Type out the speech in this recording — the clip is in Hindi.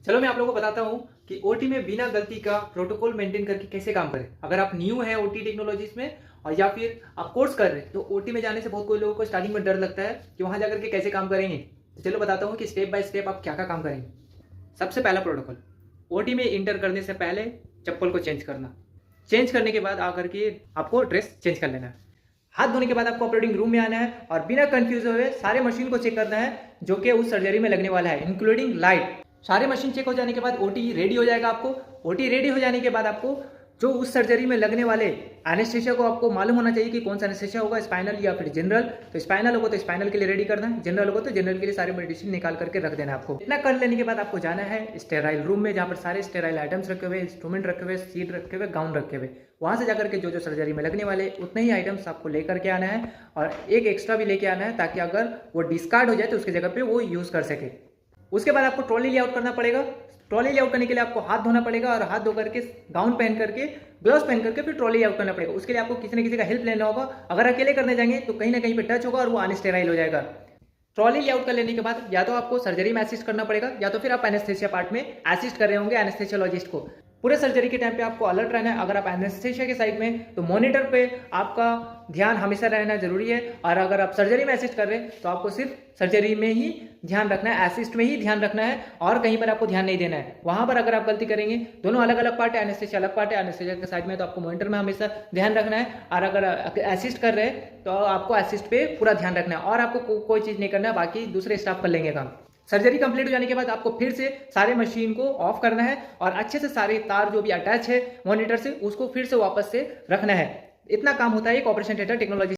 चलो मैं आप लोगों को बताता हूँ कि ओटी में बिना गलती का प्रोटोकॉल मेंटेन करके कैसे काम करें। अगर आप न्यू हैं ओटी टेक्नोलॉजीज में और या फिर आप कोर्स कर रहे हैं तो ओटी में जाने से बहुत कोई लोगों को स्टार्टिंग में डर लगता है कि वहां जाकर के कैसे काम करेंगे। तो चलो बताता हूँ कि स्टेप बाय स्टेप आप क्या क्या काम करेंगे। सबसे पहला प्रोटोकॉल, ओटी में इंटर करने से पहले चप्पल को चेंज करना। चेंज करने के बाद आकर के आपको ड्रेस चेंज कर लेना है। हाथ धोने के बाद आपको ऑपरेटिंग रूम में आना है और बिना कंफ्यूज हुए सारे मशीन को चेक करना है जो कि उस सर्जरी में लगने वाला है, इंक्लूडिंग लाइट। सारे मशीन चेक हो जाने के बाद ओटी रेडी हो जाएगा। आपको ओटी रेडी हो जाने के बाद आपको जो उस सर्जरी में लगने वाले एनेस्थेशिया को आपको मालूम होना चाहिए कि कौन सा एनेस्थेशिया होगा, स्पाइनल या फिर जनरल। तो स्पाइनल होगा तो स्पाइनल के लिए रेडी करना है, जनरल होगा तो जनरल के लिए सारे मेडिसिन निकाल करके रख देना है। आपको इतना कर लेने के बाद आपको जाना है स्टेराइल रूम में, जहाँ पर सारे स्टेराइल आइटम्स रखे हुए, इंस्ट्रूमेंट रखे हुए, सीट रखे हुए, गाउन रखे हुए। वहां से जाकर के जो सर्जरी में लगने वाले उतने ही आइटम्स आपको लेकर के आना है और एक एक्स्ट्रा भी लेके आना है ताकि अगर वो डिस्कार्ड हो जाए तो उसकी जगह पे वो यूज कर सके। उसके बाद आपको ट्रॉली लेआउट करना पड़ेगा। ट्रॉली लेआउट करने के लिए आपको हाथ धोना पड़ेगा और हाथ धो करके गाउन पहन करके, ग्लव्स पहन करके फिर ट्रॉली लेआउट करना पड़ेगा। उसके लिए आपको किसी न किसी का हेल्प लेना होगा। अगर अकेले करने जाएंगे तो कहीं ना कहीं पे टच होगा और वो अनस्टेराइल हो जाएगा। ट्रॉली लेआउट कर लेने के बाद या तो आपको सर्जरी में असिस्ट करना पड़ेगा या तो फिर आप एनेस्थेशिया पार्ट में असिस्ट कर रहे होंगे एनेस्थेशियोलॉजिस्ट को। पूरे सर्जरी के टाइम पे आपको अलर्ट रहना है। अगर आप एनेस्थेशिया के साइड में तो मॉनिटर पे आपका ध्यान हमेशा रहना जरूरी है, और अगर आप सर्जरी में असिस्ट कर रहे हैं तो आपको सिर्फ सर्जरी में ही ध्यान रखना है, असिस्ट में ही ध्यान रखना है और कहीं पर आपको ध्यान नहीं देना है। वहां पर अगर आप गलती करेंगे, दोनों अलग अलग पार्ट है, एनेस्थेशिया अलग पार्ट है, एनेस्थेशिया के साइड में तो आपको मॉनिटर में हमेशा ध्यान रखना है, और अगर असिस्ट कर रहे हैं तो आपको असिस्ट पे पूरा ध्यान रखना है और आपको कोई चीज नहीं करना है, बाकी दूसरे स्टाफ कर लेंगे काम। सर्जरी कंप्लीट हो जाने के बाद आपको फिर से सारे मशीन को ऑफ करना है और अच्छे से सारे तार जो भी अटैच है मॉनिटर से उसको फिर से वापस से रखना है। इतना काम होता है एक ऑपरेशन थिएटर टेक्नोलॉजी।